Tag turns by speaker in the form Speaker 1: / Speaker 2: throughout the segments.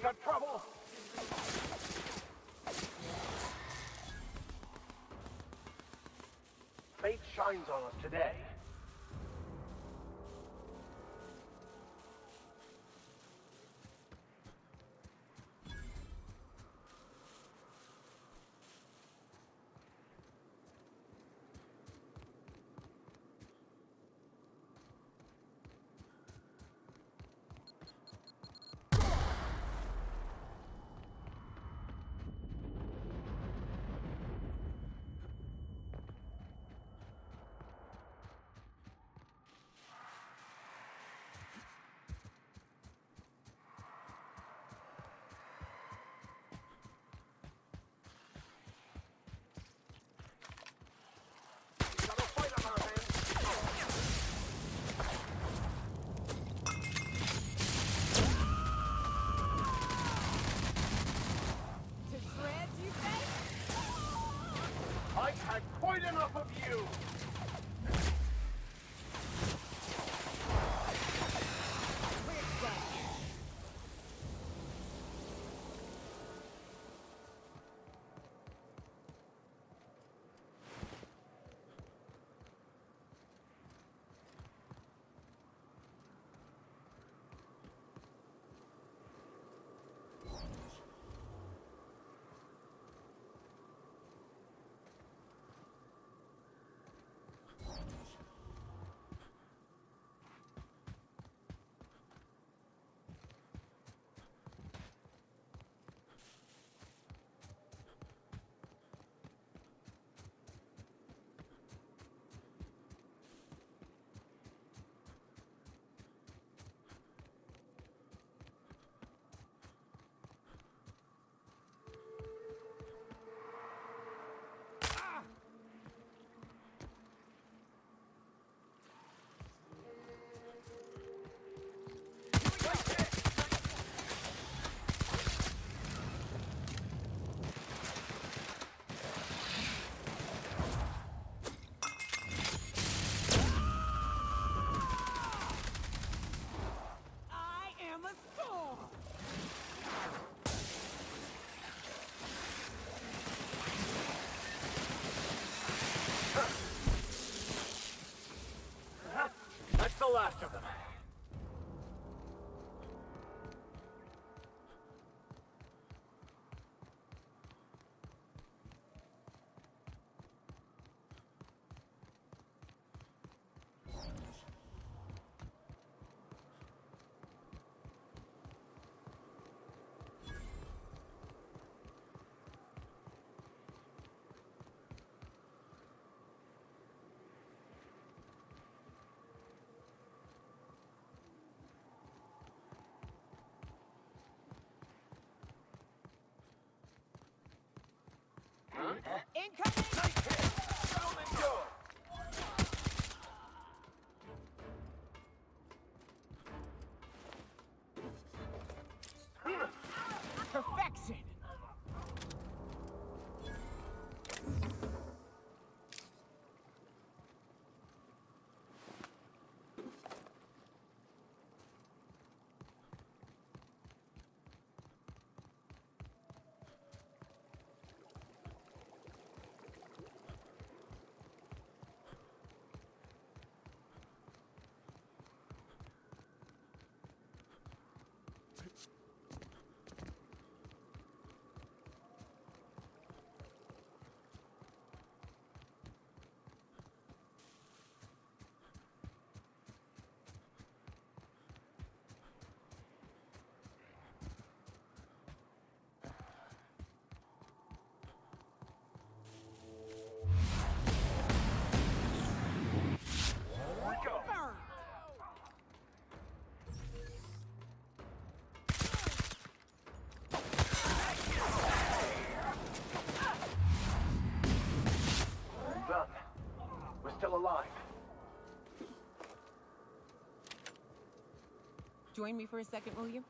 Speaker 1: got trouble. Fate shines on us today. Got a fight on our hands.
Speaker 2: To shreds, you say?
Speaker 1: I've had quite enough of you.
Speaker 2: We're done. I am a storm.
Speaker 1: That's the last of them.
Speaker 2: Incoming!
Speaker 1: Nice hit! Gentlemen, go!
Speaker 2: Perfection!
Speaker 1: Go!
Speaker 2: Burn!
Speaker 1: Done. We're still alive.
Speaker 2: Join me for a second, will you?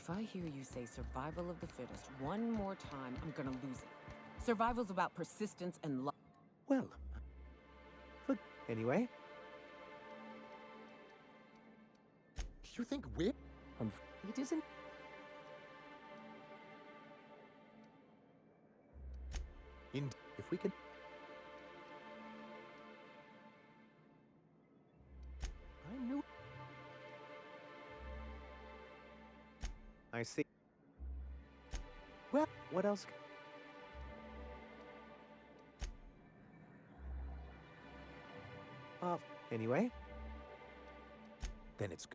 Speaker 2: If I hear you say survival of the fittest one more time, I'm gonna lose it. Survival's about persistence and luck.
Speaker 3: Well, anyway.
Speaker 4: You think we're...
Speaker 3: It isn't... If we could... I knew... I see. Well, what else? Anyway. Then it's...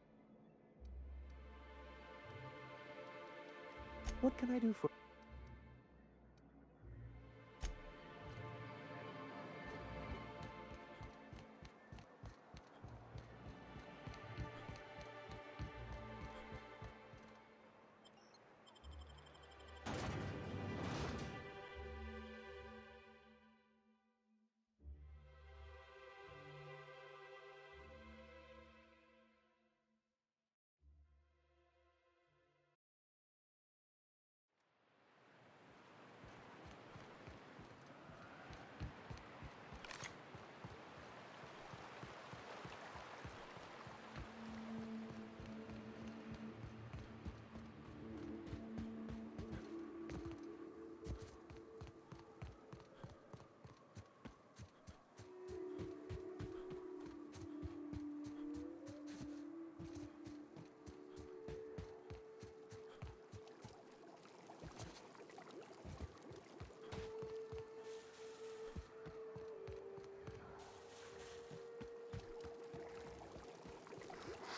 Speaker 3: What can I do for...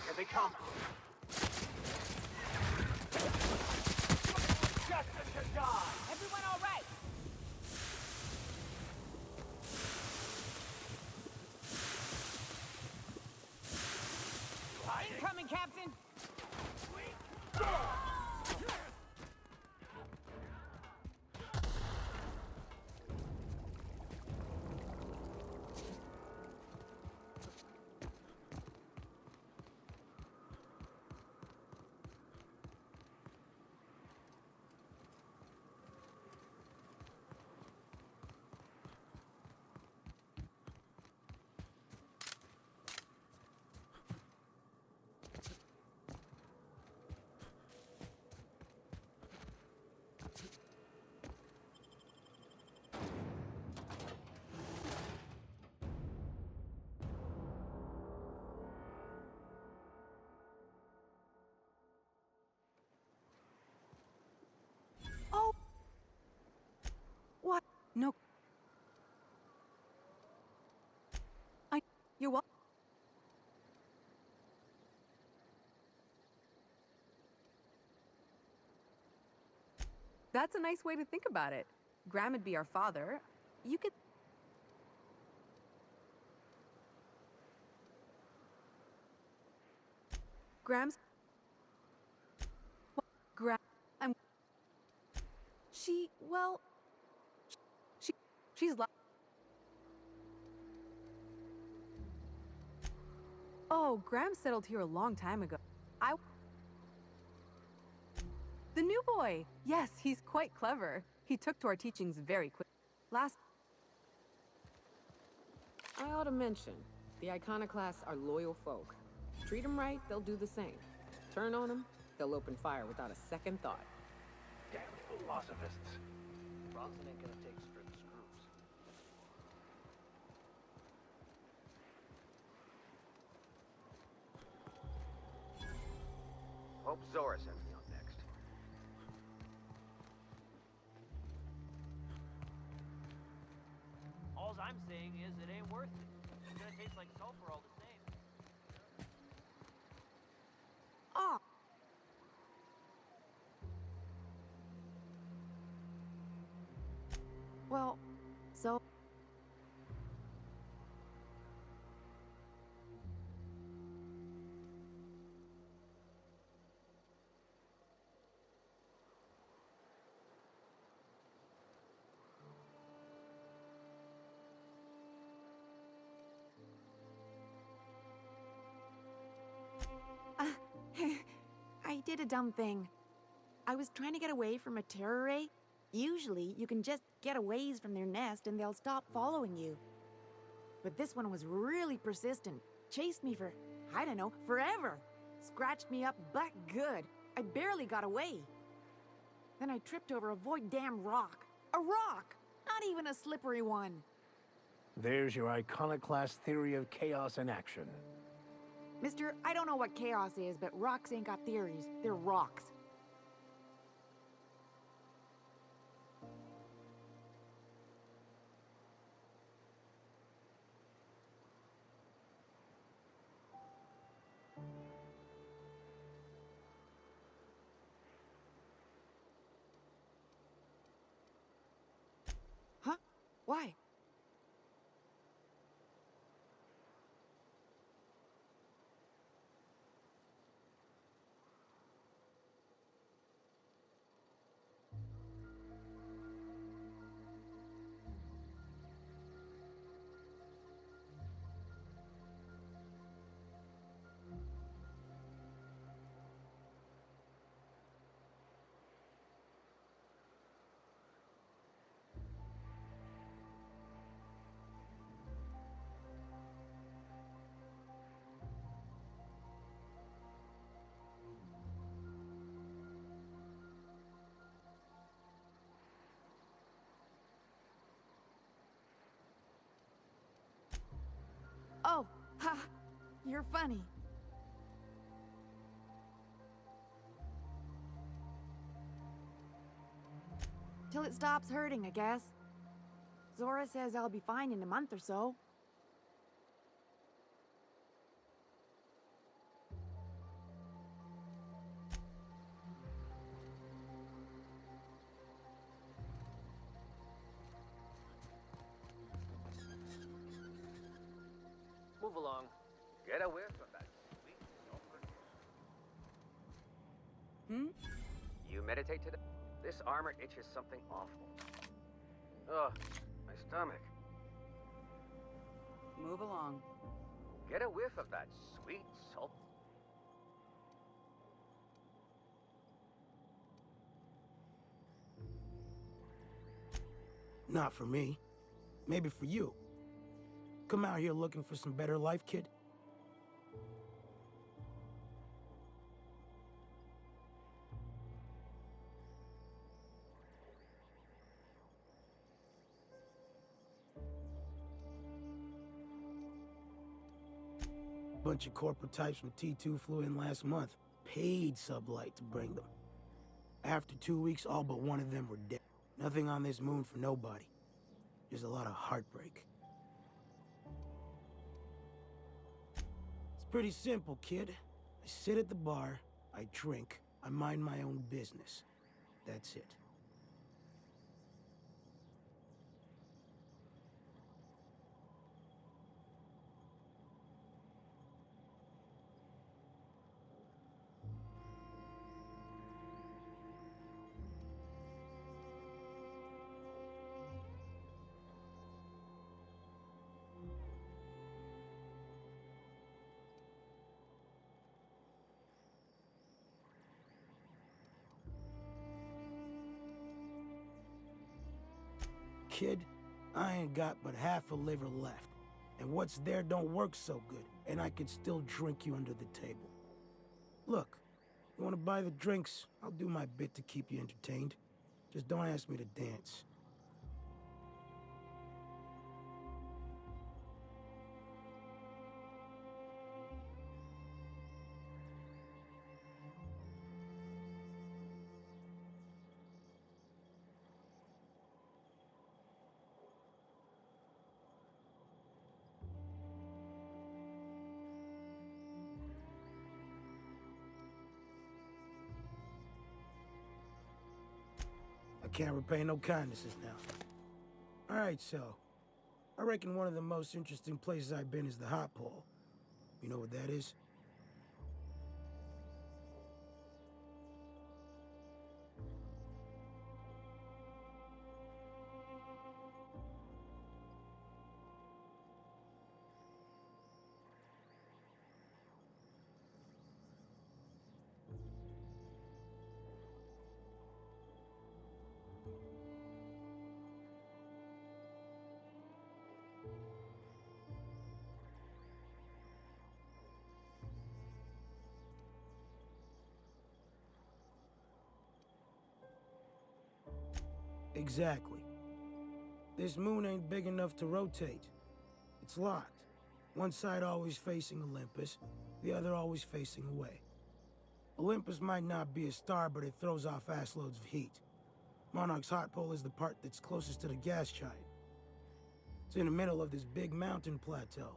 Speaker 1: Here they come. Justice to die.
Speaker 2: Everyone all right? Incoming, Captain!
Speaker 5: Oh! What? No. You're what? That's a nice way to think about it. Graham would be our father. You could... Graham's... Graham... I'm... Well... She's Oh, Graham settled here a long time ago. The new boy! Yes, he's quite clever. He took to our teachings very quick.
Speaker 2: I ought to mention, the Iconoclasts are loyal folk. Treat them right, they'll do the same. Turn on them, they'll open fire without a second thought.
Speaker 1: Damn philosophists.
Speaker 4: Bronson ain't gonna take strict screws. Hope Zora sends me on next.
Speaker 6: All I'm saying is it ain't worth it. It's gonna taste like sulfur all the same.
Speaker 5: Oh! Well, so... I did a dumb thing.
Speaker 7: I was trying to get away from a terror ray. Usually, you can just get a ways from their nest and they'll stop following you. But this one was really persistent. Chased me for, I don't know, forever. Scratched me up but good. I barely got away. Then I tripped over a void damn rock. A rock! Not even a slippery one.
Speaker 1: There's your iconoclast theory of chaos in action.
Speaker 7: Mister, I don't know what chaos is, but rocks ain't got theories. They're rocks. Huh? Why? Oh, ha! You're funny. Till it stops hurting, I guess. Zora says I'll be fine in a month or so.
Speaker 4: Move along. Get a whiff of that sweet sulfur. You meditate today? This armor itches something awful. Ugh, my stomach.
Speaker 5: Move along.
Speaker 4: Get a whiff of that sweet sulfur.
Speaker 8: Not for me. Maybe for you. Come out here looking for some better life, kid? Bunch of corporate types from T2 flew in last month. Paid sublight to bring them. After 2 weeks, all but one of them were dead. Nothing on this moon for nobody. Just a lot of heartbreak. It's pretty simple, kid. I sit at the bar, I drink, I mind my own business. That's it. Kid, I ain't got but half a liver left. And what's there don't work so good, and I could still drink you under the table. Look, you wanna buy the drinks, I'll do my bit to keep you entertained. Just don't ask me to dance. I can't repay no kindnesses now. Alright, so. I reckon one of the most interesting places I've been is the Hot Pole. You know what that is? Exactly. This moon ain't big enough to rotate. It's locked. One side always facing Olympus, the other always facing away. Olympus might not be a star, but it throws off assloads of heat. Monarch's hot pole is the part that's closest to the gas giant. It's in the middle of this big mountain plateau.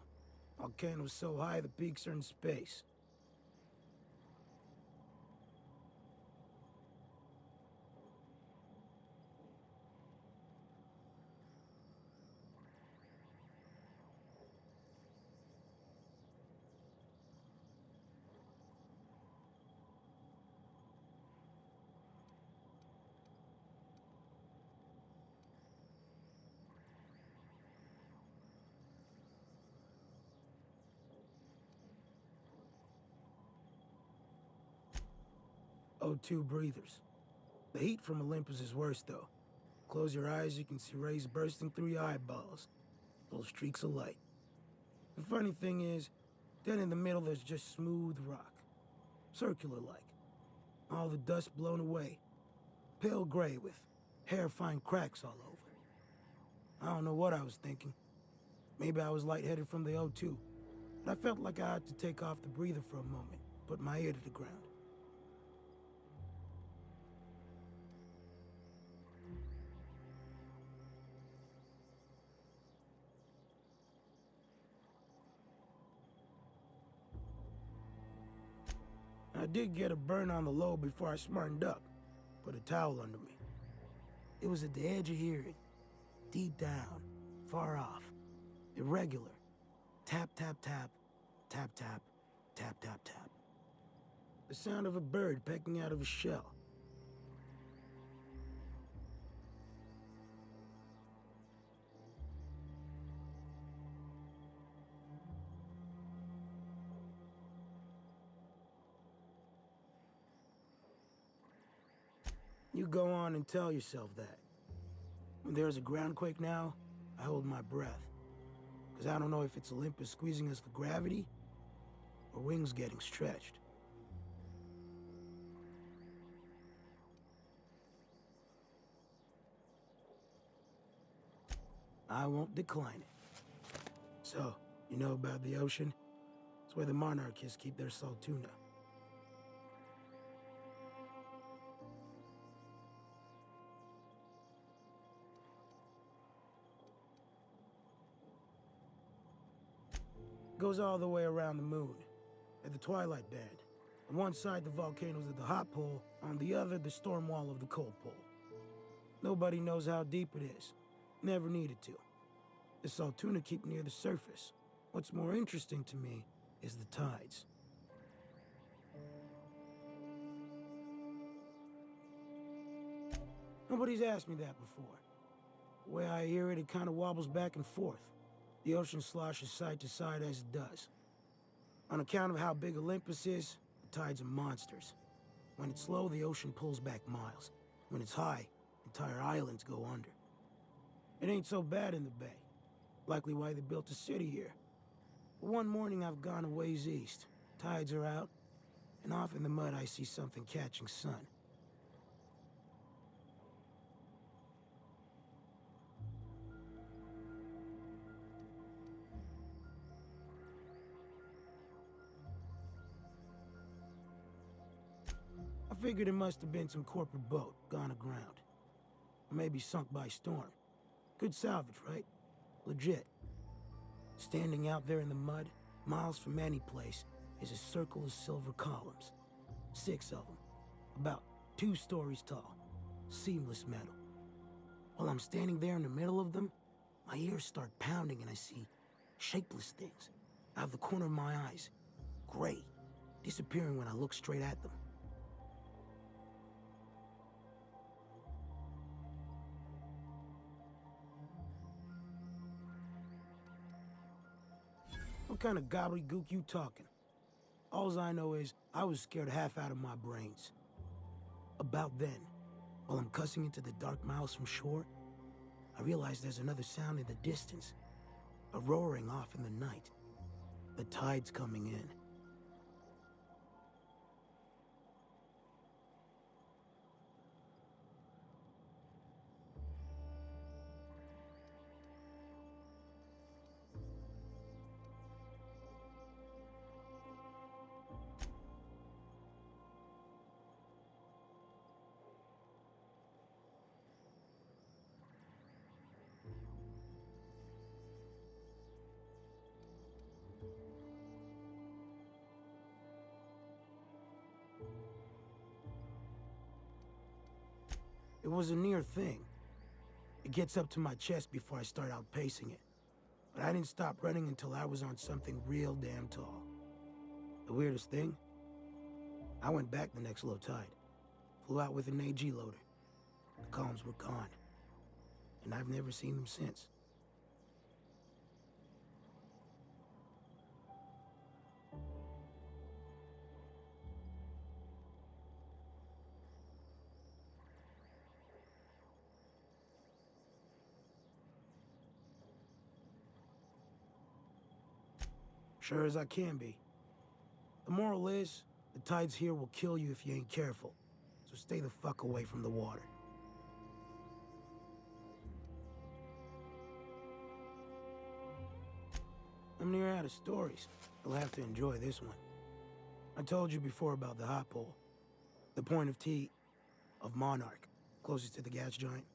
Speaker 8: Volcano's so high the peaks are in space. O2 breathers. The heat from Olympus is worse, though. Close your eyes, you can see rays bursting through your eyeballs. Little streaks of light. The funny thing is, then in the middle there's just smooth rock. Circular-like. All the dust blown away. Pale gray with hair-fine cracks all over. I don't know what I was thinking. Maybe I was lightheaded from the O2, but I felt like I had to take off the breather for a moment, put my ear to the ground. I did get a burn on the lobe before I smartened up. Put a towel under me. It was at the edge of hearing. Deep down. Far off. Irregular. Tap, tap, tap. Tap, tap. Tap, tap, tap. The sound of a bird pecking out of a shell. You go on and tell yourself that. When there's a groundquake now, I hold my breath. Because I don't know if it's Olympus squeezing us for gravity, or wings getting stretched. I won't decline it. So, you know about the ocean? It's where the monarchists keep their salt tuna. Goes all the way around the moon, at the twilight band. On one side, the volcanoes at the hot pole, on the other, the storm wall of the cold pole. Nobody knows how deep it is. Never needed to. The Saltuna keep near the surface. What's more interesting to me is the tides. Nobody's asked me that before. The way I hear it, it kind of wobbles back and forth. The ocean sloshes side to side as it does. On account of how big Olympus is, the tides are monsters. When it's low, the ocean pulls back miles. When it's high, entire islands go under. It ain't so bad in the bay. Likely why they built a city here. But one morning I've gone a ways east. Tides are out, and off in the mud I see something catching sun. I figured it must have been some corporate boat gone aground. Or maybe sunk by storm. Good salvage, right? Legit. Standing out there in the mud, miles from any place, is a circle of silver columns. 6 of them. About 2 stories tall. Seamless metal. While I'm standing there in the middle of them, my ears start pounding and I see shapeless things. Out of the corner of my eyes. Gray. Disappearing when I look straight at them. What kind of gobbledygook you talking? Alls I know is I was scared half out of my brains. About then, while I'm cussing into the dark miles from shore, I realize there's another sound in the distance. A roaring off in the night. The tide's coming in. It was a near thing. It gets up to my chest before I start outpacing it. But I didn't stop running until I was on something real damn tall. The weirdest thing? I went back the next low tide. Flew out with an AG loader. The columns were gone. And I've never seen them since. Sure as I can be. The moral is, the tides here will kill you if you ain't careful. So stay the fuck away from the water. I'm near out of stories. You'll have to enjoy this one. I told you before about the hot pole. The point of T of Monarch, closest to the gas giant.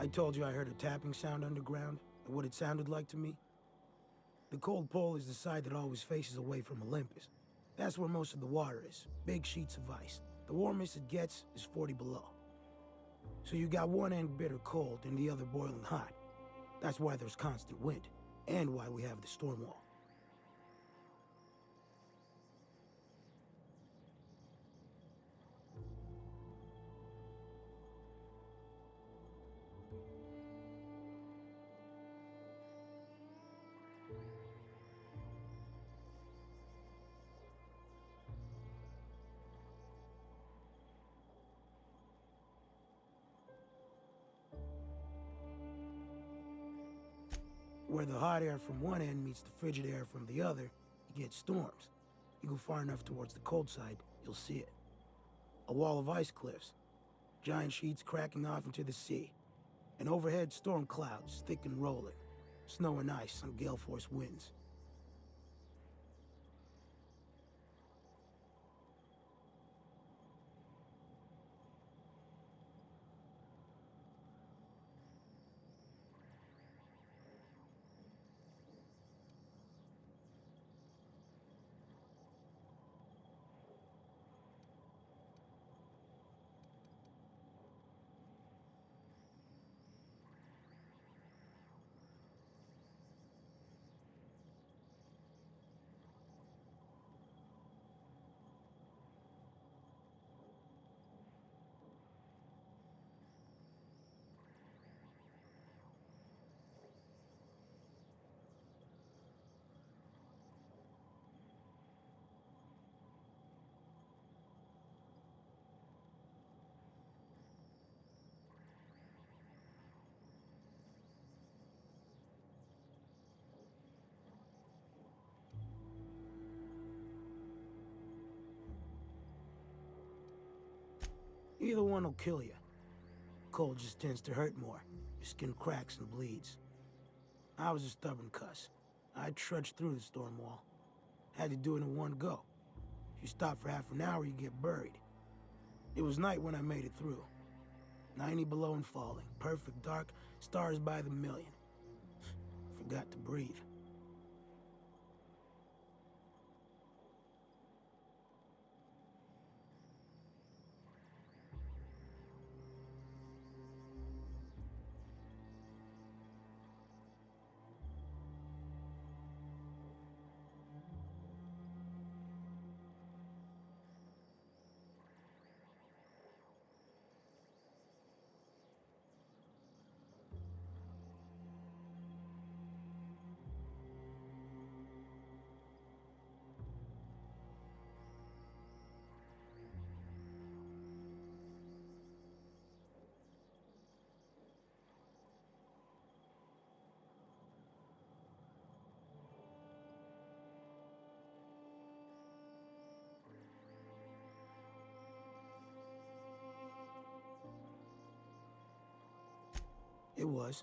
Speaker 8: I told you I heard a tapping sound underground, and what it sounded like to me. The cold pole is the side that always faces away from Olympus. That's where most of the water is, big sheets of ice. The warmest it gets is 40 below. So you got one end bitter cold and the other boiling hot. That's why there's constant wind, and why we have the storm wall. Where the hot air from one end meets the frigid air from the other, you get storms. You go far enough towards the cold side, you'll see it. A wall of ice cliffs, giant sheets cracking off into the sea, and overhead storm clouds, thick and rolling, snow and ice on gale force winds. Either one will kill you. Cold just tends to hurt more. Your skin cracks and bleeds. I was a stubborn cuss. I trudged through the storm wall. Had to do it in one go. If you stop for half an hour, you get buried. It was night when I made it through. 90 below and falling. Perfect dark, stars by the million. Forgot to breathe. It was,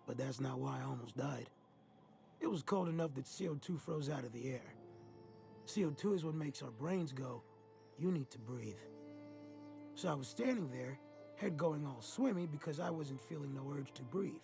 Speaker 8: but that's not why I almost died. It was cold enough that CO2 froze out of the air. CO2 is what makes our brains go, you need to breathe. So I was standing there, head going all swimmy because I wasn't feeling no urge to breathe.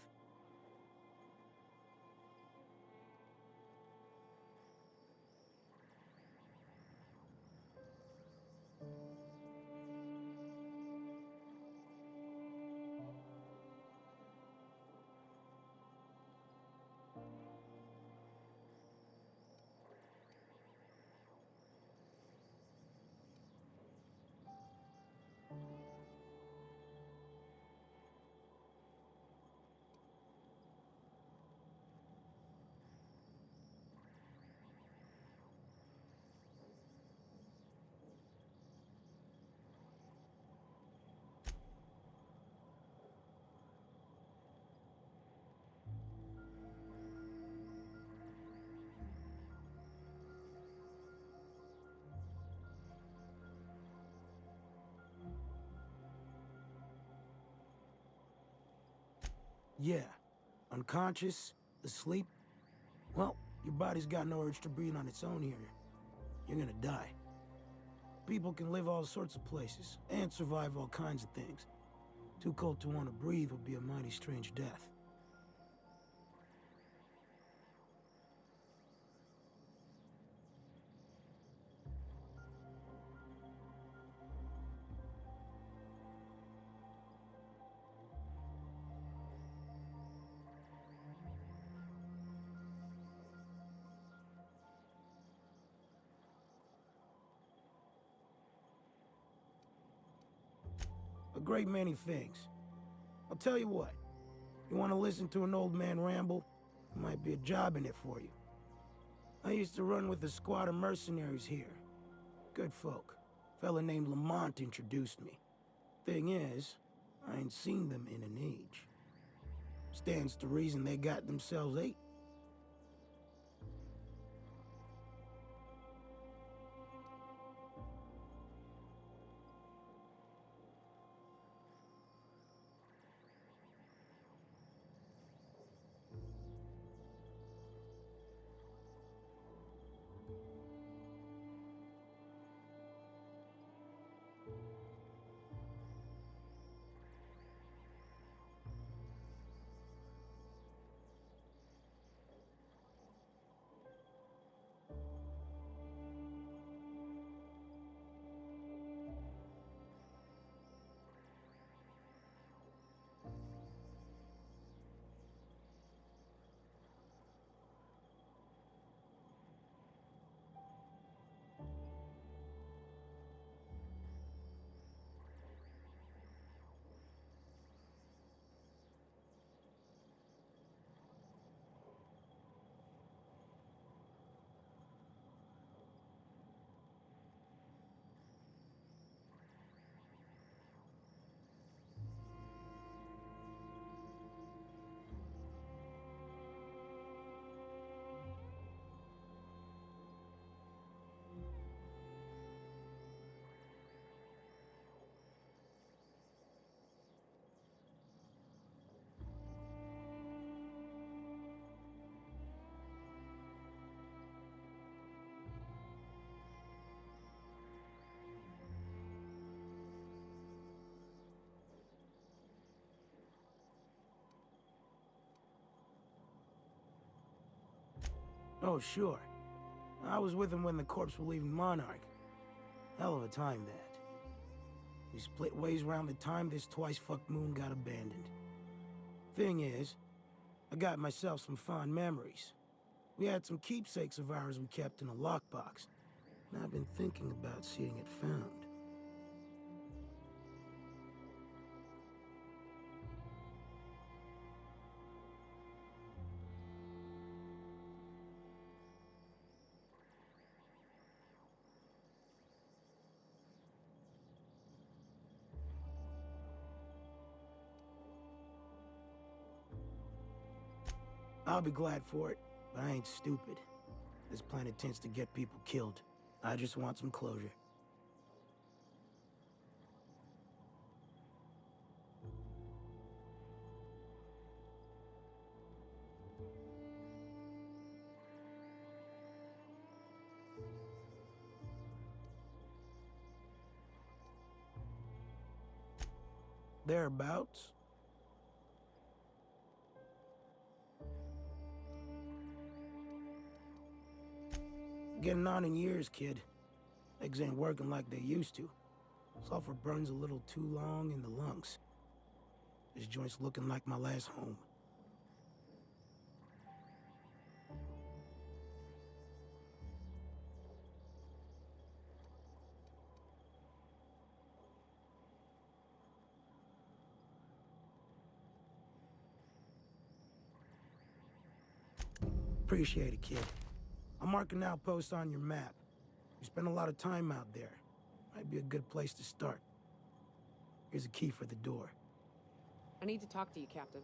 Speaker 8: Yeah, unconscious, asleep. Well, your body's got no urge to breathe on its own here. You're gonna die. People can live all sorts of places and survive all kinds of things. Too cold to want to breathe would be a mighty strange death. A great many things. I'll tell you what. You want to listen to an old man ramble? There might be a job in it for you. I used to run with a squad of mercenaries here. Good folk. Fella named Lamont introduced me. Thing is, I ain't seen them in an age. Stands to reason they got themselves ate. Oh, sure. I was with him when the corps were leaving Monarch. Hell of a time, that. We split ways around the time this twice-fucked moon got abandoned. Thing is, I got myself some fond memories. We had some keepsakes of ours we kept in a lockbox, and I've been thinking about seeing it found. I'll be glad for it, but I ain't stupid. This planet tends to get people killed. I just want some closure. Thereabouts. Getting on in years, kid. Legs ain't working like they used to. Sulfur burns a little too long in the lungs. This joint's looking like my last home. Appreciate it, kid. I'll mark an outpost on your map. You spend a lot of time out there. Might be a good place to start. Here's a key for the door.
Speaker 2: I need to talk to you, Captain.